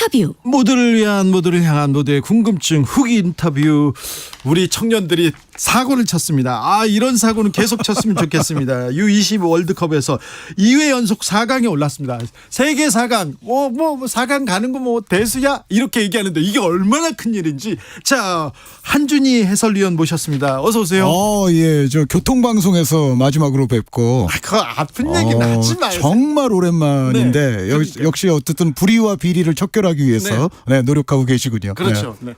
인터뷰. 모두를 위한, 모두를 향한, 모두의 궁금증 후기 인터뷰. 우리 청년들이 사고를 쳤습니다. 이런 사고는 계속 쳤으면 좋겠습니다. U20 월드컵에서 2회 연속 4강에 올랐습니다. 세계 4강, 4강 가는 거 뭐 대수야? 이렇게 얘기하는데 이게 얼마나 큰 일인지. 자, 한준희 해설위원 모셨습니다. 어서 오세요. 예, 저 교통방송에서 마지막으로 뵙고. 그 아픈 얘기는 하지 마세요. 정말 오랜만인데 네, 그러니까. 역시 어쨌든 불의와 비리를 척결하기 위해서 노력하고 계시군요. 그렇죠. 네.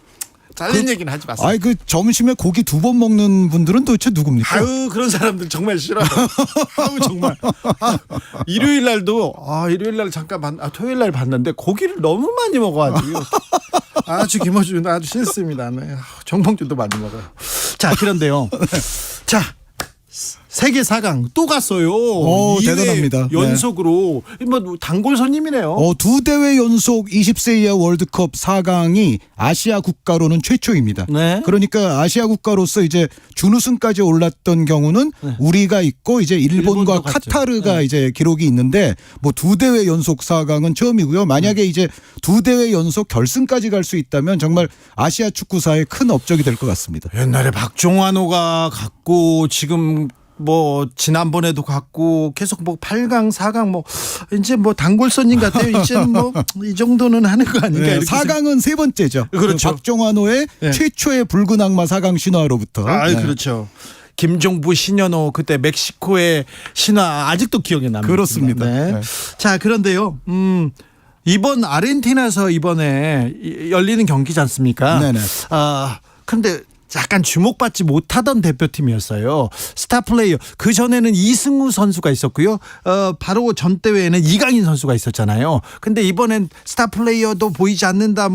잘린 얘기는 하지 마세요. 그 점심에 고기 2번 먹는 분들은 도대체 누굽니까? 그런 사람들 정말 싫어요. 정말. 일요일 날도 일요일 날 잠깐 토요일 날 봤는데 고기를 너무 많이 먹어가지고 김어준 아주 싫습니다. 네. 정봉준도 많이 먹어요. 자, 그런데요. 자, 세계 4강 또 갔어요. 대단합니다. 연속으로 단골 손님이네요. 2대회 연속 20세 이하 월드컵 4강이 아시아 국가로는 최초입니다. 네. 그러니까 아시아 국가로서 이제 준우승까지 올랐던 경우는 우리가 있고 이제 일본과 카타르가 이제 기록이 있는데 2대회 연속 4강은 처음이고요. 만약에 이제 2대회 연속 결승까지 갈 수 있다면 정말 아시아 축구사의 큰 업적이 될 것 같습니다. 옛날에 박종환호가 갔고 지금 지난번에도 갔고 계속 8강, 4강 이제 단골 손님 같아요. 이제는 이 정도는 하는 거 아닌가. 네, 4강은 세 번째죠. 그렇죠. 박종환호의 최초의 붉은 악마 4강 신화로부터. 그렇죠. 김종부, 신현호 그때 멕시코의 신화 아직도 기억에 남습니다. 그렇습니다. 네. 자, 그런데요. 이번 아르헨티나에서 이번에 열리는 경기지 않습니까? 네네. 근데 약간 주목받지 못하던 대표팀이었어요. 스타 플레이어. 그 전에는 이승우 선수가 있었고요. 바로 전 대회에는 이강인 선수가 있었잖아요. 근데 이번엔 스타 플레이어도 보이지 않는다.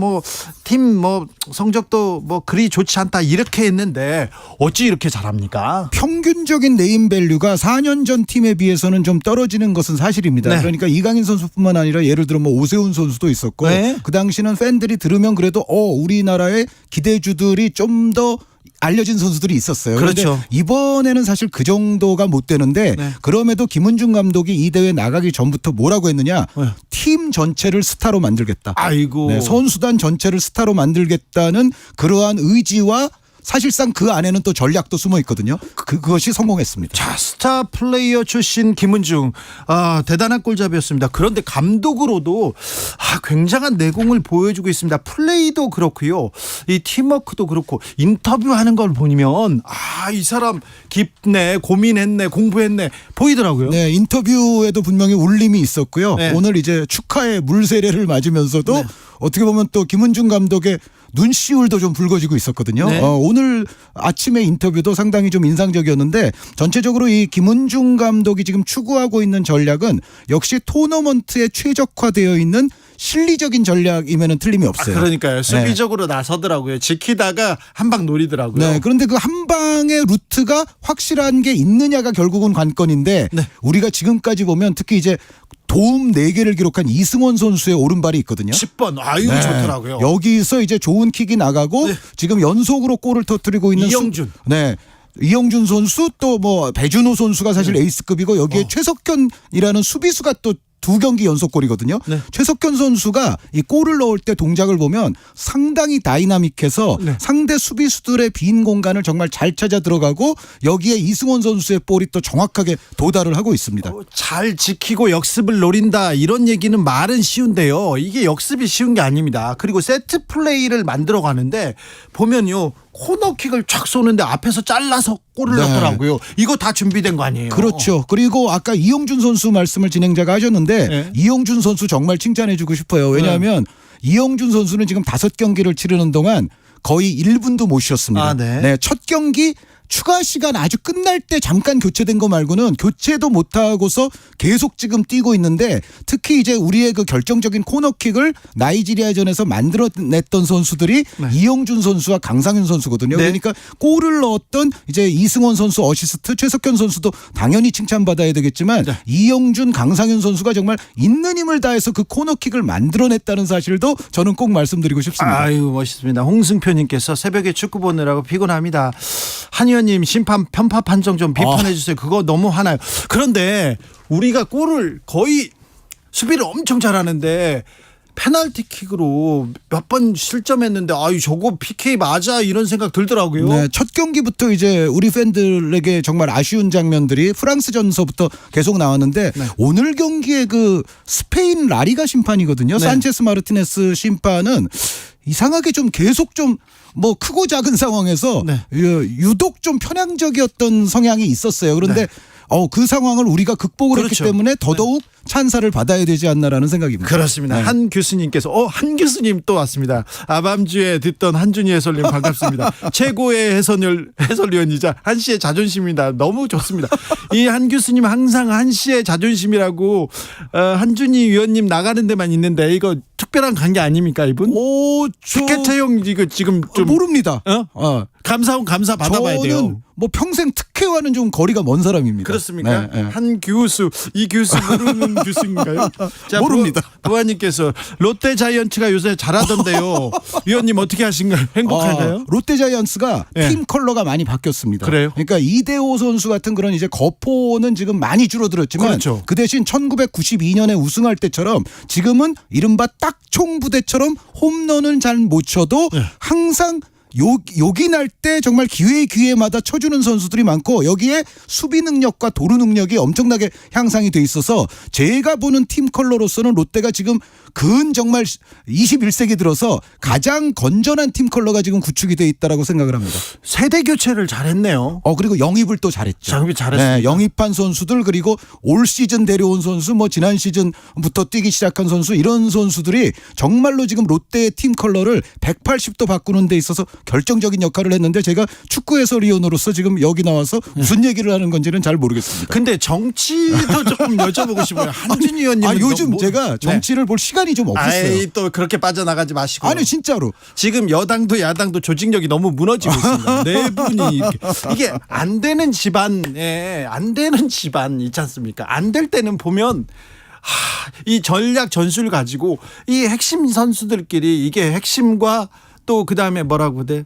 팀 성적도 그리 좋지 않다. 이렇게 했는데 어찌 이렇게 잘합니까? 평균적인 네임밸류가 4년 전 팀에 비해서는 좀 떨어지는 것은 사실입니다. 네. 그러니까 이강인 선수뿐만 아니라 예를 들어 오세훈 선수도 있었고 네. 그 당시는 팬들이 들으면 그래도 우리나라의 기대주들이 좀 더 알려진 선수들이 있었어요. 그렇죠. 그런데 이번에는 사실 그 정도가 못 되는데 그럼에도 김은중 감독이 이 대회 나가기 전부터 뭐라고 했느냐. 팀 전체를 스타로 만들겠다. 아이고. 선수단 전체를 스타로 만들겠다는 그러한 의지와 사실상 그 안에는 또 전략도 숨어 있거든요. 그것이 성공했습니다. 자, 스타 플레이어 출신 김은중 대단한 골잡이였습니다. 그런데 감독으로도 굉장한 내공을 보여주고 있습니다. 플레이도 그렇고요. 이 팀워크도 그렇고 인터뷰하는 걸 보면 이 사람 깊네, 고민했네, 공부했네 보이더라고요. 네, 인터뷰에도 분명히 울림이 있었고요. 네. 오늘 이제 축하의 물세례를 맞으면서도 어떻게 보면 또 김은중 감독의 눈시울도 좀 붉어지고 있었거든요. 네. 오늘 아침에 인터뷰도 상당히 좀 인상적이었는데 전체적으로 이 김은중 감독이 지금 추구하고 있는 전략은 역시 토너먼트에 최적화되어 있는 실리적인 전략이면은 틀림이 없어요. 그러니까요. 수비적으로 나서더라고요. 지키다가 한 방 노리더라고요. 네, 그런데 그 한 방의 루트가 확실한 게 있느냐가 결국은 관건인데 우리가 지금까지 보면 특히 이제 도움 4개를 기록한 이승원 선수의 오른발이 있거든요. 10번. 이거 좋더라고요. 여기서 이제 좋은 킥이 나가고 지금 연속으로 골을 터뜨리고 있는 이영준. 이영준 선수 또 배준호 선수가 사실 에이스급이고 여기에 최석현이라는 수비수가 또 2경기 연속골이거든요. 최석현 선수가 이 골을 넣을 때 동작을 보면 상당히 다이나믹해서 상대 수비수들의 빈 공간을 정말 잘 찾아 들어가고 여기에 이승원 선수의 볼이 또 정확하게 도달을 하고 있습니다. 잘 지키고 역습을 노린다 이런 얘기는 말은 쉬운데요. 이게 역습이 쉬운 게 아닙니다. 그리고 세트 플레이를 만들어 가는데 보면요. 코너킥을 쫙 쏘는데 앞에서 잘라서 골을 넣더라고요. 이거 다 준비된 거 아니에요? 그렇죠. 그리고 아까 이영준 선수 말씀을 진행자가 하셨는데 이영준 선수 정말 칭찬해주고 싶어요. 왜냐하면 이영준 선수는 지금 5경기를 치르는 동안 거의 1분도 못 쉬었습니다. 첫 경기 추가 시간 아주 끝날 때 잠깐 교체된 거 말고는 교체도 못하고서 계속 지금 뛰고 있는데 특히 이제 우리의 그 결정적인 코너킥을 나이지리아전에서 만들어냈던 선수들이 이영준 선수와 강상윤 선수거든요. 그러니까 골을 넣었던 이제 이승원 선수 어시스트, 최석현 선수도 당연히 칭찬받아야 되겠지만 이영준, 강상윤 선수가 정말 있는 힘을 다해서 그 코너킥을 만들어냈다는 사실도 저는 꼭 말씀드리고 싶습니다. 멋있습니다. 홍승표님께서 새벽에 축구 보느라고 피곤합니다. 한의원님 심판 편파 판정 좀 비판해 주세요. 그거 너무 화나요. 그런데 우리가 골을 거의 수비를 엄청 잘하는데 페널티킥으로 몇 번 실점했는데 아유 저거 PK 맞아 이런 생각 들더라고요. 네, 첫 경기부터 이제 우리 팬들에게 정말 아쉬운 장면들이 프랑스전서부터 계속 나왔는데 네. 오늘 경기에 그 스페인 라리가 심판이거든요. 네. 산체스 마르티네스 심판은 이상하게 좀 계속 좀 뭐 크고 작은 상황에서 네. 유독 좀 편향적이었던 성향이 있었어요. 그런데 네. 그 상황을 우리가 극복을 그렇죠. 했기 때문에 더더욱 찬사를 받아야 되지 않나라는 생각입니다. 그렇습니다. 네. 한 교수님께서 한 교수님 또 왔습니다. 아밤주에 듣던 한준희 해설님 반갑습니다. 최고의 해설위원이자 한씨의 자존심입니다. 너무 좋습니다. 이 한 교수님 항상 한씨의 자존심이라고 한준희 위원님 나가는 데만 있는데 이거 특별한 관계 아닙니까 이분? 티켓 채용 이거 지금 좀 모릅니다. 감사 받아봐야 돼요. 저는 뭐 평생 특혜와는 좀 거리가 먼 사람입니다. 그렇습니까? 네, 네. 한 교수, 이 교수 모르는 교수인가요? 자, 모릅니다. 부하님께서 롯데 자이언츠가 요새 잘하던데요. 위원님 어떻게 하신가요? 행복한가요? 롯데 자이언츠가 네. 팀 컬러가 많이 바뀌었습니다. 그래요? 그러니까 이대호 선수 같은 그런 이제 거포는 지금 많이 줄어들었지만 그렇죠. 그 대신 1992년에 우승할 때처럼 지금은 이른바 딱총부대처럼 홈런은 잘 못 쳐도 네. 항상 욕이 날 때 정말 기회마다 쳐주는 선수들이 많고 여기에 수비 능력과 도루 능력이 엄청나게 향상이 돼 있어서 제가 보는 팀 컬러로서는 롯데가 지금 정말 21세기 들어서 가장 건전한 팀 컬러가 지금 구축이 돼 있다라고 생각을 합니다. 세대 교체를 잘했네요. 그리고 영입을 또 잘했죠. 영입 잘했습니다. 네, 영입한 선수들 그리고 올 시즌 데려온 선수 뭐 지난 시즌부터 뛰기 시작한 선수 이런 선수들이 정말로 지금 롯데의 팀 컬러를 180도 바꾸는 데 있어서 결정적인 역할을 했는데 제가 축구 해설위원으로서 지금 여기 나와서 무슨 얘기를 하는 건지는 잘 모르겠습니다. 근데 정치도 조금 여쭤보고 싶어요. 한준희 위원님. 요즘 제가 정치를 볼 시간이 좀 없었어요. 아이, 또 그렇게 빠져나가지 마시고. 아니 진짜로. 지금 여당도 야당도 조직력이 너무 무너지고 있습니다. 네 분이 이게 안 되는 집안에 안 되는 집안 있지 않습니까? 안 될 때는 보면 이 전략 전술 가지고 이 핵심 선수들끼리 이게 핵심과 또 그다음에 뭐라고 돼?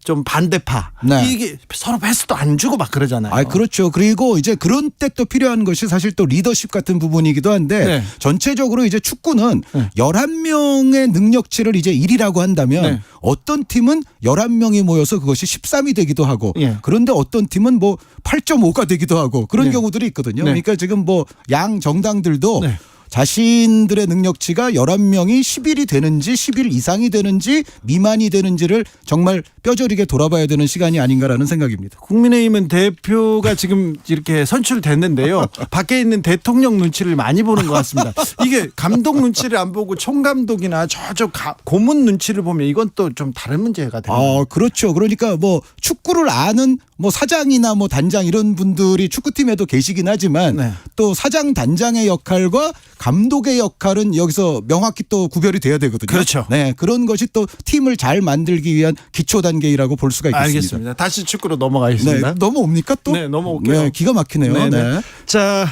좀 반대파. 네. 이게 서로 패스도 안 주고 막 그러잖아요. 그렇죠. 그리고 이제 그런 때 또 필요한 것이 사실 또 리더십 같은 부분이기도 한데 네. 전체적으로 이제 축구는 네. 11명의 능력치를 이제 1이라고 한다면 네. 어떤 팀은 11명이 모여서 그것이 13이 되기도 하고 예. 그런데 어떤 팀은 뭐 8.5가 되기도 하고 그런 네. 경우들이 있거든요. 네. 그러니까 지금 뭐 양 정당들도 네. 자신들의 능력치가 11명이 11이 되는지 11 이상이 되는지 미만이 되는지를 정말 뼈저리게 돌아봐야 되는 시간이 아닌가라는 생각입니다. 국민의힘은 대표가 지금 이렇게 선출됐는데요. 밖에 있는 대통령 눈치를 많이 보는 것 같습니다. 이게 감독 눈치를 안 보고 총감독이나 저쪽 고문 눈치를 보면 이건 또 좀 다른 문제가 됩니다. 그렇죠. 그러니까 뭐 축구를 아는 뭐 사장이나 뭐 단장 이런 분들이 축구팀에도 계시긴 하지만 네. 또 사장 단장의 역할과 감독의 역할은 여기서 명확히 또 구별이 돼야 되거든요. 그렇죠. 네, 그런 것이 또 팀을 잘 만들기 위한 기초 단계라고 볼 수가 있겠습니다. 알겠습니다. 다시 축구로 넘어가겠습니다. 네, 넘어옵니까 또? 네, 넘어올게요. 네, 기가 막히네요. 네, 네. 네. 자,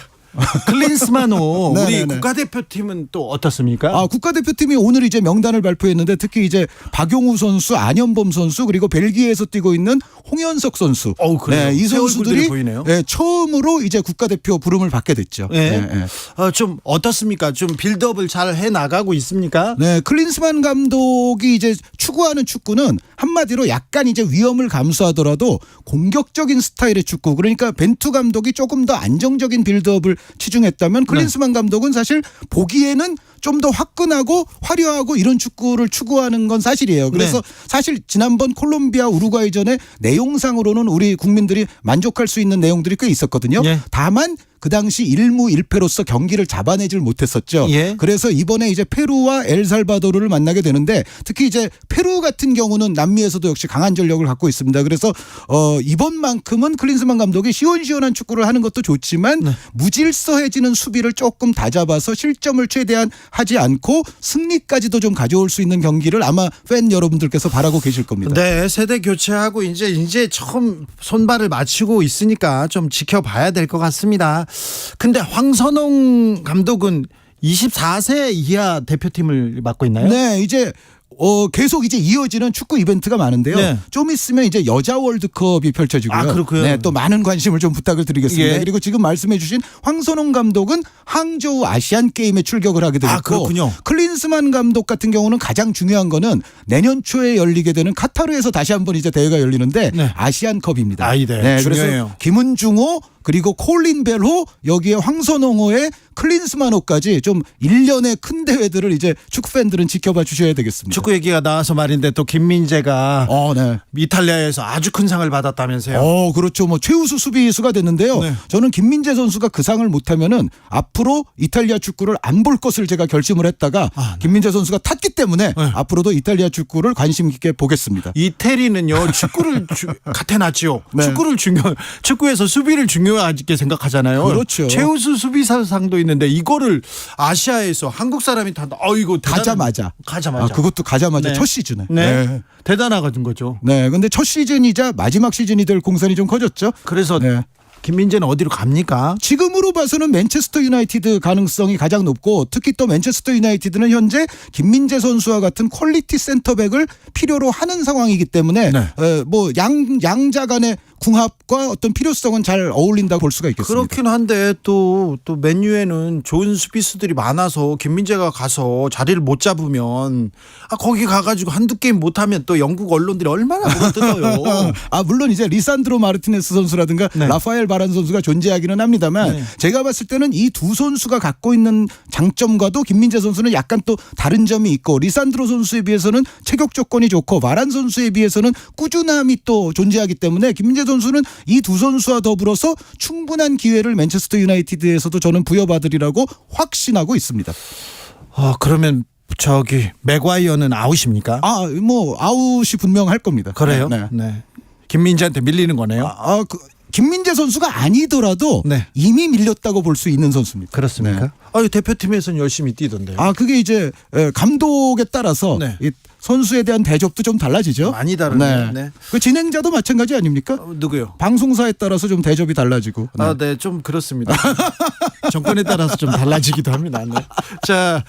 클린스만호 네, 우리 네, 네. 국가대표팀은 또 어떻습니까? 국가대표팀이 오늘 이제 명단을 발표했는데 특히 이제 박용우 선수, 안현범 선수 그리고 벨기에에서 뛰고 있는 홍현석 선수. 그래요? 이 새 얼굴들이 선수들이 보이네요. 처음으로 이제 국가대표 부름을 받게 됐죠. 네. 좀 어떻습니까? 좀 빌드업을 잘 해 나가고 있습니까? 네, 클린스만 감독이 이제 추구하는 축구는 한마디로 약간 이제 위험을 감수하더라도 공격적인 스타일의 축구. 그러니까 벤투 감독이 조금 더 안정적인 빌드업을 치중했다면 클린스만 감독은 사실 보기에는 좀 더 화끈하고 화려하고 이런 축구를 추구하는 건 사실이에요. 그래서 사실 지난번 콜롬비아 우루과이전에 내용상으로는 우리 국민들이 만족할 수 있는 내용들이 꽤 있었거든요. 예. 다만 그 당시 1무 1패로서 경기를 잡아내질 못했었죠. 예. 그래서 이번에 이제 페루와 엘살바도르를 만나게 되는데 특히 이제 페루 같은 경우는 남미에서도 역시 강한 전력을 갖고 있습니다. 그래서 이번만큼은 클린스만 감독이 시원시원한 축구를 하는 것도 좋지만 무질서해지는 수비를 조금 다잡아서 실점을 최대한 하지 않고 승리까지도 좀 가져올 수 있는 경기를 아마 팬 여러분들께서 바라고 계실 겁니다. 네, 세대 교체하고 이제 처음 손발을 맞추고 있으니까 좀 지켜봐야 될 것 같습니다. 근데 황선홍 감독은 24세 이하 대표팀을 맡고 있나요? 네, 이제 계속 이제 이어지는 축구 이벤트가 많은데요. 네. 좀 있으면 이제 여자 월드컵이 펼쳐지고요. 아, 그렇고요. 네, 또 많은 관심을 좀 부탁을 드리겠습니다. 예. 그리고 지금 말씀해주신 황선홍 감독은 항저우 아시안 게임에 출격을 하게 되고, 그렇군요. 클린스만 감독 같은 경우는 가장 중요한 거는 내년 초에 열리게 되는 카타르에서 다시 한번 이제 대회가 열리는데 네. 아시안컵입니다. 네, 그래서 중요해요. 김은중호 그리고 콜린 벨호 여기에 황선홍호의 클린스만호까지 좀 1년의 큰 대회들을 이제 축구 팬들은 지켜봐 주셔야 되겠습니다. 축구 얘기가 나와서 말인데 또 김민재가 네. 이탈리아에서 아주 큰 상을 받았다면서요. 그렇죠. 뭐 최우수 수비수가 됐는데요. 네. 저는 김민재 선수가 그 상을 못하면은 앞으로 이탈리아 축구를 안 볼 것을 제가 결심을 했다가 네. 김민재 선수가 탔기 때문에 앞으로도 이탈리아 축구를 관심 있게 보겠습니다. 이태리는요 축구를 카테나치오 네. 축구에서 수비를 중요하게 생각하잖아요. 그렇죠. 최우수 수비사상도 있는데 이거를 아시아에서 한국 사람이 다 이거 가자마자. 그것도 가자마자 네. 첫 시즌에. 네. 대단하거든 거죠. 네. 근데 첫 시즌이자 마지막 시즌이 될 공산이 좀 커졌죠. 그래서 네. 김민재는 어디로 갑니까? 지금으로 봐서는 맨체스터 유나이티드 가능성이 가장 높고, 특히 또 맨체스터 유나이티드는 현재 김민재 선수와 같은 퀄리티 센터백을 필요로 하는 상황이기 때문에 뭐 양자 간의 궁합과 어떤 필요성은 잘 어울린다고 볼 수가 있겠습니다. 그렇긴 한데 또 맨유에는 좋은 수비수들이 많아서 김민재가 가서 자리를 못 잡으면 거기 가가지고 한두 게임 못하면 또 영국 언론들이 얼마나 물어뜯어요. 물론 이제 리산드로 마르티네스 선수라든가 네. 라파엘 바란 선수가 존재하기는 합니다만 네. 제가 봤을 때는 이 두 선수가 갖고 있는 장점과도 김민재 선수는 약간 또 다른 점이 있고, 리산드로 선수에 비해서는 체격 조건이 좋고 바란 선수에 비해서는 꾸준함이 또 존재하기 때문에 김민재 선수는 이 두 선수와 더불어서 충분한 기회를 맨체스터 유나이티드에서도 저는 부여받으리라고 확신하고 있습니다. 그러면 맥과이어는 아웃입니까? 뭐 아웃이 분명할 겁니다. 그래요? 네. 김민재한테 밀리는 거네요. 김민재 선수가 아니더라도 네. 이미 밀렸다고 볼 수 있는 선수입니다. 그렇습니까? 대표팀에서는 열심히 뛰던데요. 그게 이제 감독에 따라서 네. 이 선수에 대한 대접도 좀 달라지죠. 많이 다르네요. 네. 그 진행자도 마찬가지 아닙니까? 누구요? 방송사에 따라서 좀 대접이 달라지고. 네, 좀 그렇습니다. 정권에 따라서 좀 달라지기도 합니다. 네. 자,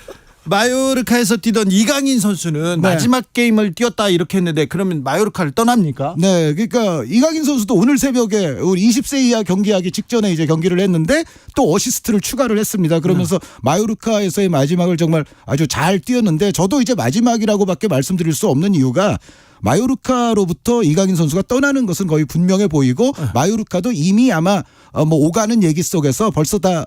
마요르카에서 뛰던 이강인 선수는 마지막 게임을 뛰었다 이렇게 했는데, 그러면 마요르카를 떠납니까? 네, 그러니까 이강인 선수도 오늘 새벽에 우리 20세 이하 경기하기 직전에 이제 경기를 했는데 또 어시스트를 추가를 했습니다. 그러면서 마요르카에서의 마지막을 정말 아주 잘 뛰었는데, 저도 이제 마지막이라고밖에 말씀드릴 수 없는 이유가 마요르카로부터 이강인 선수가 떠나는 것은 거의 분명해 보이고, 마요르카도 이미 아마 뭐 오가는 얘기 속에서 벌써 다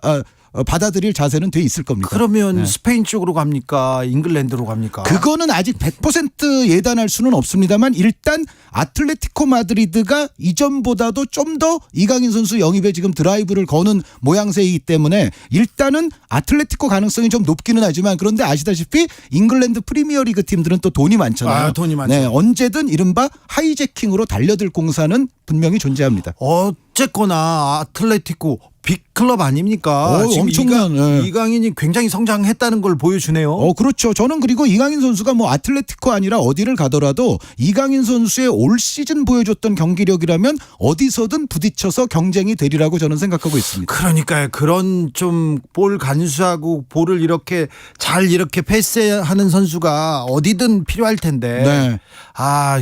받아들일 자세는 돼 있을 겁니다. 그러면 스페인 쪽으로 갑니까? 잉글랜드로 갑니까? 그거는 아직 100% 예단할 수는 없습니다만, 일단 아틀레티코 마드리드가 이전보다도 좀 더 이강인 선수 영입에 지금 드라이브를 거는 모양새이기 때문에 일단은 아틀레티코 가능성이 좀 높기는 하지만, 그런데 아시다시피 잉글랜드 프리미어리그 팀들은 또 돈이 많잖아요. 돈이 많죠. 네, 언제든 이른바 하이제킹으로 달려들 공사는 분명히 존재합니다. 어쨌거나 아틀레티코 빅클럽 아닙니까? 지금 엄청난 이강인이 굉장히 성장했다는 걸 보여주네요. 그렇죠. 저는 그리고 이강인 선수가 뭐 아틀레티코 아니라 어디를 가더라도 이강인 선수의 올 시즌 보여줬던 경기력이라면 어디서든 부딪혀서 경쟁이 되리라고 저는 생각하고 있습니다. 그러니까요. 그런 좀 볼 간수하고 볼을 이렇게 잘 이렇게 패스하는 선수가 어디든 필요할 텐데. 네.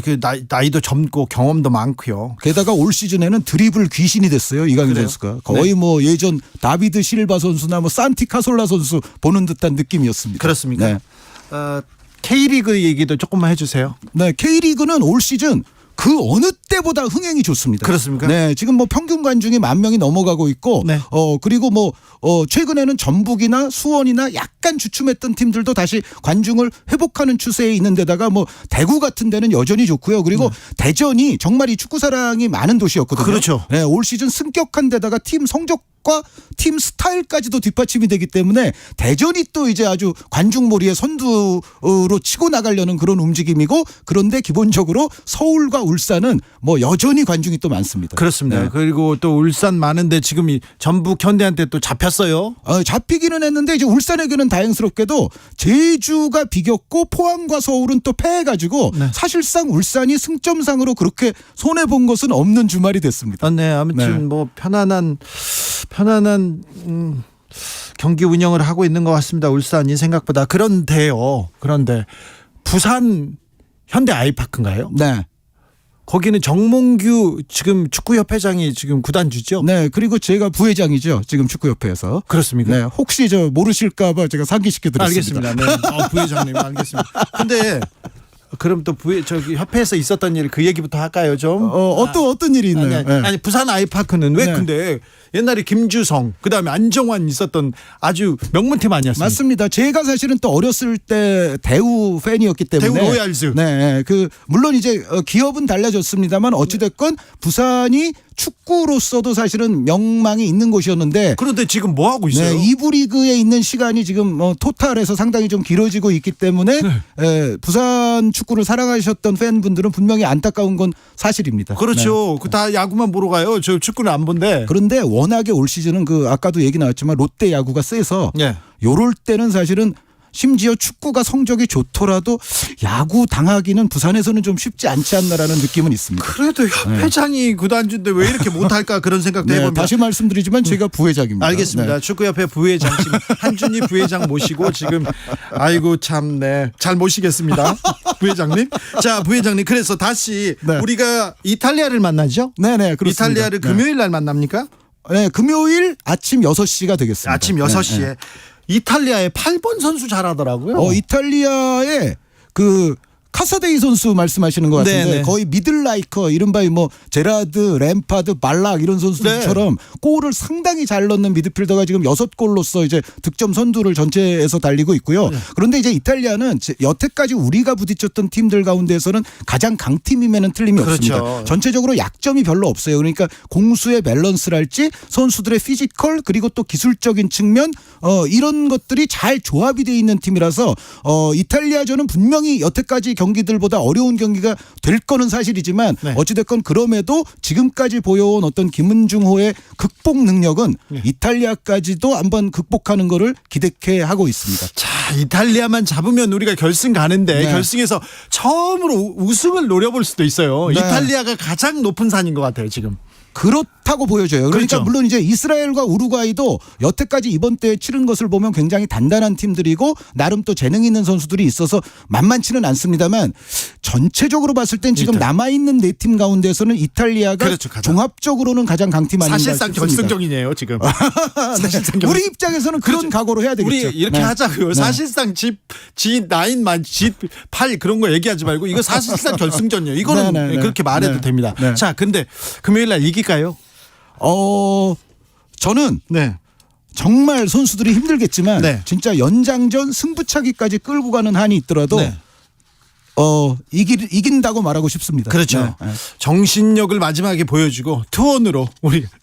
그 나이도 젊고 경험도 많고요. 게다가 올 시즌에는 드리블 귀신이 됐어요. 이강인 그래요? 선수가. 거의 뭐 예전 다비드 실바 선수나 뭐 산티 카솔라 선수 보는 듯한 느낌이었습니다. 그렇습니까? 네. K리그 얘기도 조금만 해주세요. 네, K리그는 올 시즌 그 어느 때보다 흥행이 좋습니다. 그렇습니까? 네, 지금 뭐 평균 관중이 10,000명이 넘어가고 있고, 네. 그리고 뭐 최근에는 전북이나 수원이나 약간 주춤했던 팀들도 다시 관중을 회복하는 추세에 있는 데다가 뭐 대구 같은 데는 여전히 좋고요. 그리고 대전이 정말 이 축구 사랑이 많은 도시였거든요. 그렇죠. 네, 올 시즌 승격한 데다가 팀 성적과 팀 스타일까지도 뒷받침이 되기 때문에 대전이 또 이제 아주 관중몰이의 선두로 치고 나가려는 그런 움직임이고, 그런데 기본적으로 서울과 울산은 뭐 여전히 관중이 또 많습니다. 그렇습니다. 네. 그리고 또 울산 많은데 지금 이 전북 현대한테 또 잡혔어요. 잡히기는 했는데 이제 울산에게는 다행스럽게도 제주가 비겼고 포항과 서울은 또 패해가지고 사실상 울산이 승점상으로 그렇게 손해 본 것은 없는 주말이 됐습니다. 네, 아무튼 뭐 편안한 경기 운영을 하고 있는 것 같습니다. 울산이 생각보다. 그런데 부산 현대 아이파크인가요? 네. 거기는 정몽규 지금 축구협회장이 지금 구단주죠? 네. 그리고 제가 부회장이죠. 지금 축구협회에서. 그렇습니까? 네. 혹시 저 모르실까봐 제가 상기시켜드렸습니다. 알겠습니다. 네. 부회장님 알겠습니다. 근데 그럼 또 저기 협회에서 있었던 일 그 얘기부터 할까요 좀? 어떤 일이 있나요? 아니, 네. 아니 부산 아이파크는 왜 네. 근데 옛날에 김주성 그다음에 안정환 있었던 아주 명문팀 아니었습니까? 맞습니다. 제가 사실은 또 어렸을 때 대우 팬이었기 때문에 대우 로얄즈. 네, 그 물론 이제 기업은 달라졌습니다만 어찌됐건 부산이 축구로서도 사실은 명망이 있는 곳이었는데 그런데 지금 뭐 하고 있어요? 네, 2부 리그에 있는 시간이 지금 토탈에서 상당히 좀 길어지고 있기 때문에 부산 축구를 사랑하셨던 팬분들은 분명히 안타까운 건 사실입니다. 그렇죠. 그 다 야구만 보러 가요. 저 축구는 안 본데. 그런데 워낙에 올 시즌은 그 아까도 얘기 나왔지만 롯데 야구가 세서 네. 요럴 때는 사실은 심지어 축구가 성적이 좋더라도 야구 당하기는 부산에서는 좀 쉽지 않지 않나라는 느낌은 있습니다. 그래도 협회장이 구단주인데 왜 이렇게 못할까 그런 생각도 네, 해봅니다. 다시 말씀드리지만 제가 부회장입니다. 알겠습니다. 네. 축구협회 부회장 지금 한준희 부회장 모시고 지금 아이고 참 네. 잘 모시겠습니다. 부회장님. 자, 부회장님 그래서 다시 네. 우리가 이탈리아를 만나죠? 네네 그렇습니다. 이탈리아를 금요일 날 만납니까? 네, 금요일 아침 6시가 되겠습니다. 아침 6시에. 이탈리아의 8번 선수 잘하더라고요. 이탈리아의 그 카사데이 선수 말씀하시는 것 같은데 네네. 거의 미들라이커 이른바 뭐 제라드, 램파드, 발락 이런 선수들처럼 골을 상당히 잘 넣는 미드필더가 지금 6골로서 이제 득점 선두를 전체에서 달리고 있고요. 그런데 이제 이탈리아는 여태까지 우리가 부딪혔던 팀들 가운데서는 가장 강팀임에는 틀림이 그렇죠. 없습니다. 전체적으로 약점이 별로 없어요. 그러니까 공수의 밸런스랄지 선수들의 피지컬 그리고 또 기술적인 측면 이런 것들이 잘 조합이 되어 있는 팀이라서 이탈리아전은 분명히 여태까지 경기들보다 어려운 경기가 될 거는 사실이지만 네. 어찌됐건 그럼에도 지금까지 보여온 어떤 김은중호의 극복 능력은 이탈리아까지도 한번 극복하는 거를 기대케 하고 있습니다. 자, 이탈리아만 잡으면 우리가 결승 가는데 네. 결승에서 처음으로 우승을 노려볼 수도 있어요. 네. 이탈리아가 가장 높은 산인 것 같아요, 지금. 그렇다고 보여져요. 그러니까 그렇죠. 물론 이제 이스라엘과 우루과이도 여태까지 이번 대회 치른 것을 보면 굉장히 단단한 팀들이고 나름 또 재능 있는 선수들이 있어서 만만치는 않습니다만 전체적으로 봤을 땐 지금 남아있는 네 팀 가운데서는 이탈리아가 그렇죠, 가장. 종합적으로는 가장 강팀 아닌가 사실상 싶습니다. 결승전이네요, 지금. 사실상 우리 입장에서는 그런 그렇죠. 각오로 해야 우리 되겠죠. 이렇게 네. 하자고요. 네. 사실상 G9만 G8 그런 거 얘기하지 말고 이거 사실상 결승전이에요. 이거는 네, 네, 네. 그렇게 말해도 네. 됩니다. 네. 자, 근데 금요일 날 이길까요? 저는 네. 정말 선수들이 힘들겠지만 네. 진짜 연장전 승부차기까지 끌고 가는 한이 있더라도 네. 이긴다고 말하고 싶습니다. 그렇죠. 네. 정신력을 마지막에 보여주고 투혼으로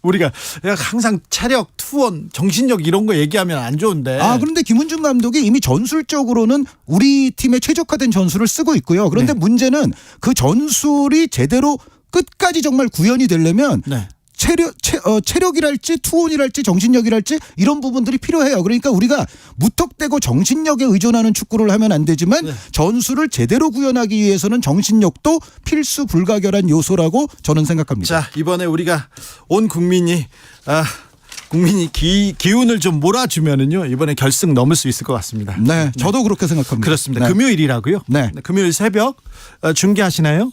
우리가 항상 체력, 투혼, 정신력 이런 거 얘기하면 안 좋은데. 그런데 김은중 감독이 이미 전술적으로는 우리 팀에 최적화된 전술을 쓰고 있고요. 그런데 네. 문제는 그 전술이 제대로 끝까지 정말 구현이 되려면 네. 체력이랄지 투혼이랄지 정신력이랄지 이런 부분들이 필요해요. 그러니까 우리가 무턱대고 정신력에 의존하는 축구를 하면 안 되지만 네. 전술을 제대로 구현하기 위해서는 정신력도 필수 불가결한 요소라고 저는 생각합니다. 자, 이번에 우리가 온 국민이 기운을 좀 몰아주면은요 이번에 결승 넘을 수 있을 것 같습니다. 네, 저도 그렇게 생각합니다. 그렇습니다. 네. 금요일이라고요? 네. 금요일 새벽 중계하시나요?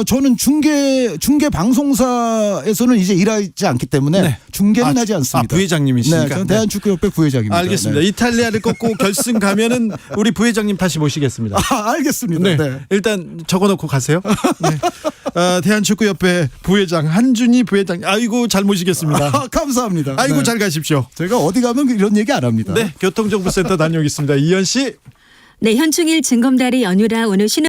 저는 중계 방송사에서는 이제 일하지 않기 때문에 네. 중계는 하지 않습니다. 부회장님이시니까. 네, 저는 대한축구협회 부회장입니다. 알겠습니다. 네. 이탈리아를 꺾고 결승 가면은 우리 부회장님 다시 모시겠습니다. 알겠습니다. 네. 네. 일단 적어놓고 가세요. 네. 대한축구협회 부회장 한준희 부회장. 아이고 잘 모시겠습니다. 감사합니다. 아이고 네. 잘 가십시오. 제가 어디 가면 이런 얘기 안 합니다. 네, 교통정보센터 다녀오겠습니다. 이현 씨. 네, 현충일 징검다리 연휴라 오늘 쉬는